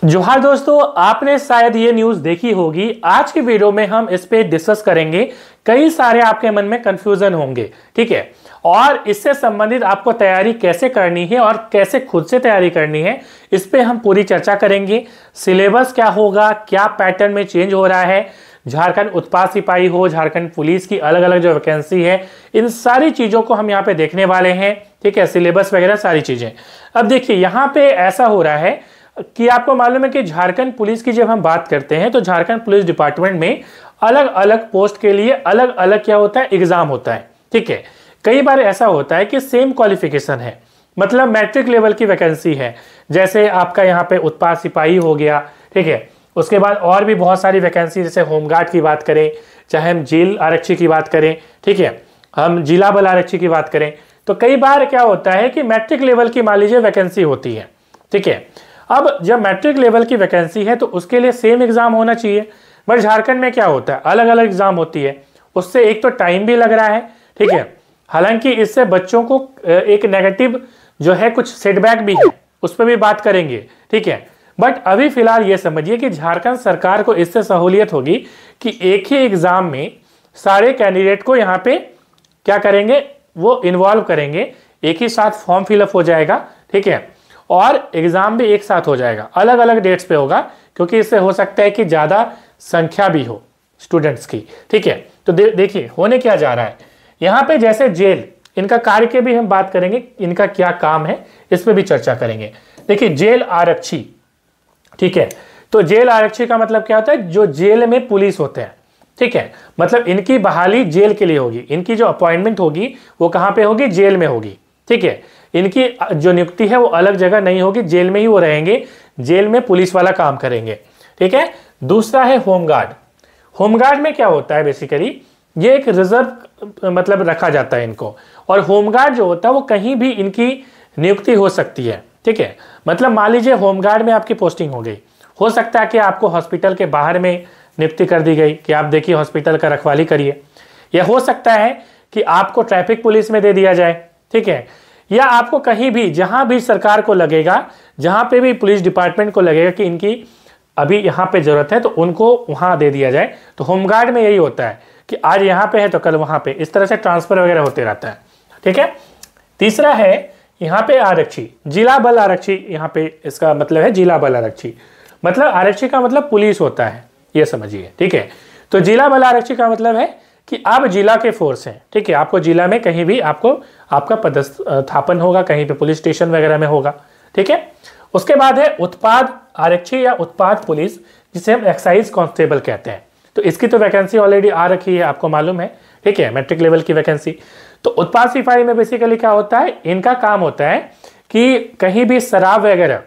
जोहार दोस्तों, आपने शायद ये न्यूज़ देखी होगी। आज की वीडियो में हम इस पे डिस्कस करेंगे। कई सारे आपके मन में कंफ्यूजन होंगे, ठीक है, और इससे संबंधित आपको तैयारी कैसे करनी है और कैसे खुद से तैयारी करनी है, इस पे हम पूरी चर्चा करेंगे। सिलेबस क्या होगा, क्या पैटर्न में चेंज हो रहा है, झारखंड उत्पाद सिपाही हो, झारखंड पुलिस की अलग अलग जो वैकेंसी है, इन सारी चीज़ों को हम यहाँ पे देखने वाले हैं, ठीक है। सिलेबस वगैरह सारी चीज़ें। अब देखिए, यहाँ पे ऐसा हो रहा है कि आपको मालूम है कि झारखंड पुलिस की जब हम बात करते हैं तो झारखंड पुलिस डिपार्टमेंट में अलग अलग पोस्ट के लिए अलग अलग क्या होता है, एग्जाम होता है, ठीक है। कई बार ऐसा होता है कि सेम क्वालिफिकेशन है, मतलब मैट्रिक लेवल की वैकेंसी है, जैसे आपका यहाँ पे उत्पाद सिपाही हो गया, ठीक है। उसके बाद और भी बहुत सारी वैकेंसी, जैसे होमगार्ड की बात करें, चाहे हम जेल आरक्षी की बात करें, ठीक है, हम जिला बल आरक्षी की बात करें, तो कई बार क्या होता है कि मैट्रिक लेवल की मान लीजिए वैकेंसी होती है, ठीक है। अब जब मैट्रिक लेवल की वैकेंसी है तो उसके लिए सेम एग्जाम होना चाहिए, बट झारखंड में क्या होता है, अलग अलग एग्जाम होती है। उससे एक तो टाइम भी लग रहा है, ठीक है। हालांकि इससे बच्चों को एक नेगेटिव जो है कुछ सेटबैक भी है, उस पर भी बात करेंगे, ठीक है। बट अभी फिलहाल ये समझिए कि झारखंड सरकार को इससे सहूलियत होगी कि एक ही एग्जाम में सारे कैंडिडेट को यहाँ पे क्या करेंगे, वो इन्वॉल्व करेंगे, एक ही साथ फॉर्म फिलअप हो जाएगा, ठीक है, और एग्जाम भी एक साथ हो जाएगा, अलग अलग डेट्स पे होगा, क्योंकि इससे हो सकता है कि ज़्यादा संख्या भी हो स्टूडेंट्स की, ठीक है। तो देखिए होने क्या जा रहा है यहाँ पे, जैसे जेल, इनका कार्य के भी हम बात करेंगे, इनका क्या काम है इस पर भी चर्चा करेंगे। देखिए जेल आरक्षी, ठीक है, तो जेल आरक्षी का मतलब क्या होता है, जो जेल में पुलिस होते हैं, ठीक है, मतलब इनकी बहाली जेल के लिए होगी, इनकी जो अपॉइंटमेंट होगी वो कहाँ पे होगी, जेल में होगी, ठीक है। इनकी जो नियुक्ति है वो अलग जगह नहीं होगी, जेल में ही वो रहेंगे, जेल में पुलिस वाला काम करेंगे, ठीक है। दूसरा है होमगार्ड। होमगार्ड में क्या होता है, बेसिकली ये एक रिजर्व मतलब रखा जाता है इनको, और होमगार्ड जो होता है वो कहीं भी इनकी नियुक्ति हो सकती है, ठीक है। मतलब मान लीजिए होमगार्ड में आपकी पोस्टिंग हो गई, हो सकता है कि आपको हॉस्पिटल के बाहर में नियुक्ति कर दी गई कि आप देखिए हॉस्पिटल का रखवाली करिए, या हो सकता है कि आपको ट्रैफिक पुलिस में दे दिया जाए, ठीक है, या आपको कहीं भी जहां भी सरकार को लगेगा, जहां पे भी पुलिस डिपार्टमेंट को लगेगा कि इनकी अभी यहाँ पे जरूरत है तो उनको वहां दे दिया जाए। तो होमगार्ड में यही होता है कि आज यहाँ पे है तो कल वहां पे, इस तरह से ट्रांसफर वगैरह होते रहता है, ठीक है। तीसरा है यहाँ पे आरक्षी, जिला बल आरक्षी, यहाँ पे इसका मतलब है जिला बल आरक्षी, मतलब आरक्षी का मतलब पुलिस होता है, ये समझिए, ठीक है। तो जिला बल आरक्षी का मतलब है कि आप जिला के फोर्स हैं, ठीक है, आपको जिला में कहीं भी आपको आपका पदस्थापन होगा, कहीं पे पुलिस स्टेशन वगैरह में होगा, ठीक है। उसके बाद है उत्पाद आरक्षी या उत्पाद पुलिस, जिसे हम एक्साइज कांस्टेबल कहते हैं। तो इसकी तो वैकेंसी ऑलरेडी आ रखी है, आपको मालूम है, ठीक है, मैट्रिक लेवल की वैकेंसी। तो उत्पाद सिपाही में बेसिकली क्या होता है, इनका काम होता है कि कहीं भी शराब वगैरह,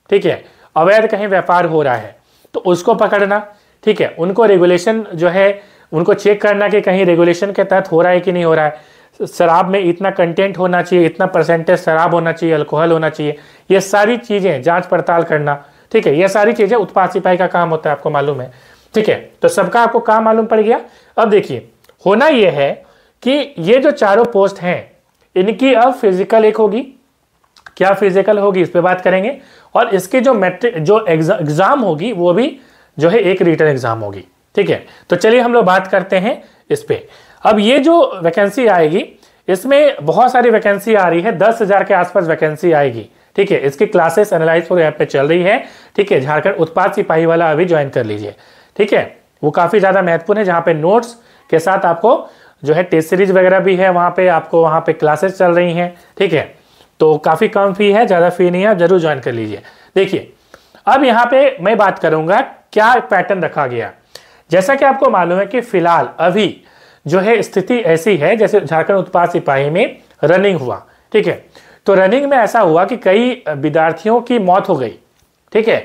ठीक है, अवैध कहीं व्यापार हो रहा है तो उसको पकड़ना, ठीक है, उनको रेगुलेशन जो है उनको चेक करना कि कहीं रेगुलेशन के तहत हो रहा है कि नहीं हो रहा है, शराब में इतना कंटेंट होना चाहिए, इतना परसेंटेज शराब होना चाहिए, अल्कोहल होना चाहिए, ये सारी चीज़ें जांच पड़ताल करना, ठीक है, ये सारी चीज़ें उत्पाद सिपाही का काम होता है, आपको मालूम है, ठीक है। तो सबका आपको काम मालूम पड़ गया। अब देखिए होना यह है कि ये जो चारों पोस्ट हैं इनकी अब फिजिकल एक होगी, क्या फिजिकल होगी इस पर बात करेंगे, और इसकी जो मैट्रिक जो एग्जाम होगी वो भी जो है एक रिटन एग्जाम होगी, ठीक है। तो चलिए हम लोग बात करते हैं इस पे। अब ये जो वैकेंसी आएगी इसमें बहुत सारी वैकेंसी आ रही है, 10,000 के आसपास वैकेंसी आएगी, ठीक है। इसकी क्लासेस एनालाइज पर ऐप पे चल रही है, ठीक है। झारखंड उत्पाद सिपाही वाला अभी ज्वाइन कर लीजिए, ठीक है, वो काफ़ी ज़्यादा महत्वपूर्ण है, जहाँ पे नोट्स के साथ आपको जो है टेस्ट सीरीज वगैरह भी है, वहाँ पे आपको वहाँ पे क्लासेस चल रही हैं, ठीक है। तो काफ़ी कम फी है, ज़्यादा फी नहीं है, आप जरूर ज्वाइन कर लीजिए। देखिए अब यहाँ पे मैं बात करूँगा क्या पैटर्न रखा गया। जैसा कि आपको मालूम है कि फिलहाल अभी जो है स्थिति ऐसी है, जैसे झारखंड उत्पाद सिपाही में रनिंग हुआ, ठीक है। तो रनिंग में ऐसा हुआ कि कई विद्यार्थियों की मौत हो गई, ठीक है।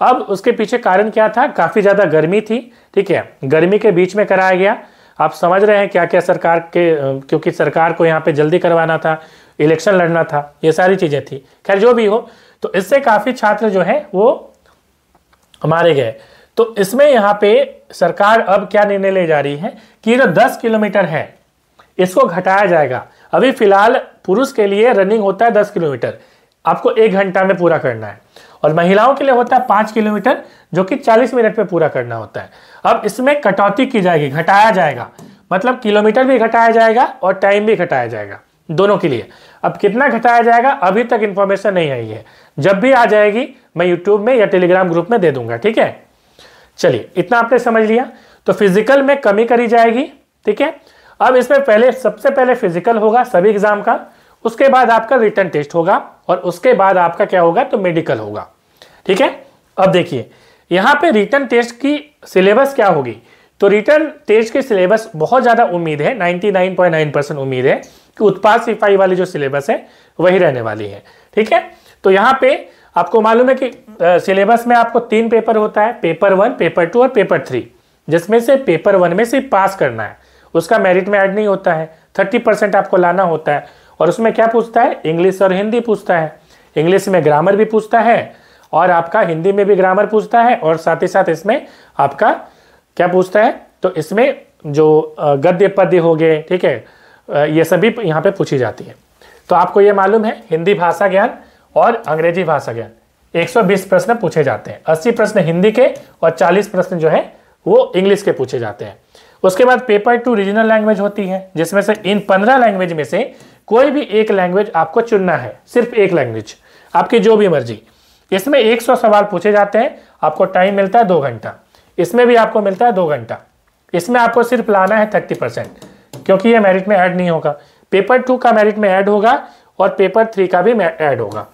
अब उसके पीछे कारण क्या था, काफ़ी ज़्यादा गर्मी थी, ठीक है, गर्मी के बीच में कराया गया। आप समझ रहे हैं क्या क्या सरकार के, क्योंकि सरकार को यहाँ पे जल्दी करवाना था, इलेक्शन लड़ना था, ये सारी चीज़ें थी, खैर जो भी हो। तो इससे काफ़ी छात्र जो है वो मारे गए। तो इसमें यहाँ पे सरकार अब क्या निर्णय ले जा रही है कि जो 10 किलोमीटर है इसको घटाया जाएगा। अभी फिलहाल पुरुष के लिए रनिंग होता है 10 किलोमीटर, आपको 1 घंटा में पूरा करना है, और महिलाओं के लिए होता है 5 किलोमीटर, जो कि 40 मिनट में पूरा करना होता है। अब इसमें कटौती की जाएगी, घटाया जाएगा, मतलब किलोमीटर भी घटाया जाएगा और टाइम भी घटाया जाएगा, दोनों के लिए। अब कितना घटाया जाएगा अभी तक इंफॉर्मेशन नहीं आई है, जब भी आ जाएगी मैं यूट्यूब में या टेलीग्राम ग्रुप में दे दूंगा, ठीक है। चलिए इतना आपने समझ लिया। तो फिजिकल में कमी करी जाएगी, ठीक है। अब इसमें पहले सबसे पहले फिजिकल होगा सभी एग्जाम का, उसके बाद आपका रिटन टेस्ट होगा और उसके बाद आपका क्या होगा, तो मेडिकल होगा, ठीक है। अब देखिए यहाँ पे रिटन टेस्ट की सिलेबस क्या होगी। तो रिटन टेस्ट की सिलेबस बहुत ज़्यादा उम्मीद है, 99.9% उम्मीद है कि उत्पाद सिपाही वाली जो सिलेबस है वही रहने वाली है, ठीक है। तो यहाँ पे आपको मालूम है कि सिलेबस में आपको 3 पेपर होता है, पेपर 1, पेपर 2 और पेपर 3, जिसमें से पेपर 1 में सिर्फ पास करना है, उसका मेरिट में ऐड नहीं होता है, 30% आपको लाना होता है। और उसमें क्या पूछता है, इंग्लिश और हिंदी पूछता है। इंग्लिश में ग्रामर भी पूछता है और आपका हिंदी में भी ग्रामर पूछता है, और साथ ही साथ इसमें आपका क्या पूछता है, तो इसमें जो गद्य पद्य हो गए, ठीक है, ये सभी यहाँ पे पूछी जाती है। तो आपको ये मालूम है हिंदी भाषा ज्ञान और अंग्रेजी भाषा ज्ञान 120 प्रश्न पूछे जाते हैं, 80 प्रश्न हिंदी के और 40 प्रश्न जो है वो इंग्लिश के पूछे जाते हैं। उसके बाद पेपर 2 रीजनल लैंग्वेज होती है, जिसमें से इन 15 लैंग्वेज में से कोई भी एक लैंग्वेज आपको चुनना है, सिर्फ एक लैंग्वेज, आपकी जो भी मर्जी। इसमें 100 सवाल पूछे जाते हैं, आपको टाइम मिलता है 2 घंटा, इसमें भी आपको मिलता है 2 घंटा। इसमें आपको सिर्फ लाना है 30%, क्योंकि ये मेरिट में ऐड नहीं होगा। पेपर 2 का मेरिट में ऐड होगा और पेपर 3 का भी ऐड होगा।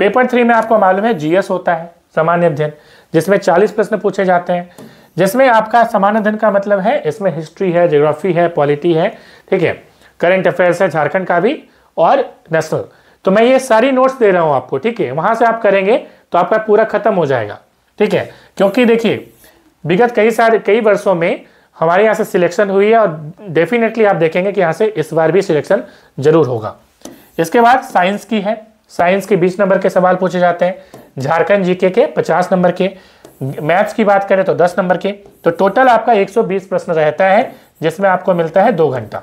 पेपर 3 में आपको मालूम है जीएस होता है, सामान्य अध्ययन, जिसमें 40 प्रश्न पूछे जाते हैं, जिसमें आपका सामान्य अध्ययन का मतलब है इसमें हिस्ट्री है, ज्योग्राफी है, पॉलिटी है, ठीक है, करंट अफेयर्स है झारखंड का भी और नेशनल। तो मैं ये सारी नोट्स दे रहा हूँ आपको, ठीक है, वहां से आप करेंगे तो आपका पूरा खत्म हो जाएगा, ठीक है। क्योंकि देखिए विगत कई वर्षों में हमारे यहाँ से सिलेक्शन हुई है और डेफिनेटली आप देखेंगे कि यहाँ से इस बार भी सिलेक्शन जरूर होगा। इसके बाद साइंस की है, साइंस के 20 नंबर के सवाल पूछे जाते हैं, झारखंड जीके के 50 नंबर के, मैथ्स की बात करें तो 10 नंबर के। तो टोटल आपका 120 प्रश्न रहता है, जिसमें आपको मिलता है 2 घंटा,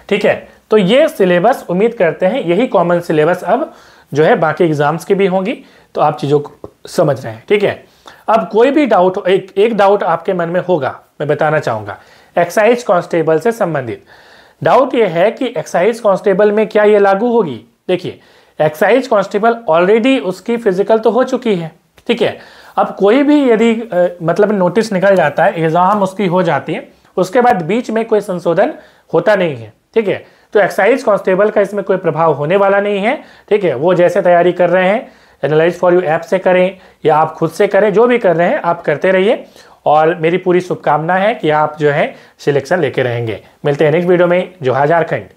ठीक है। तो ये सिलेबस उम्मीद करते हैं यही कॉमन सिलेबस अब जो है बाकी एग्जाम्स की भी होंगी, तो आप चीज़ों को समझ रहे हैं, ठीक है। अब कोई भी डाउट, एक डाउट आपके मन में होगा, मैं बताना चाहूँगा, एक्साइज कांस्टेबल से संबंधित डाउट ये है कि एक्साइज कांस्टेबल में क्या ये लागू होगी। देखिए एक्साइज कांस्टेबल ऑलरेडी उसकी फिजिकल तो हो चुकी है, ठीक है। अब कोई भी यदि मतलब नोटिस निकल जाता है, एग्जाम उसकी हो जाती है, उसके बाद बीच में कोई संशोधन होता नहीं है, ठीक है। तो एक्साइज कांस्टेबल का इसमें कोई प्रभाव होने वाला नहीं है, ठीक है। वो जैसे तैयारी कर रहे हैं एनालाइज फॉर यू ऐप से करें या आप खुद से करें, जो भी कर रहे हैं आप करते रहिए, और मेरी पूरी शुभकामना है कि आप जो है सिलेक्शन लेके रहेंगे। मिलते हैं नेक्स्ट वीडियो में। जोहार झारखंड।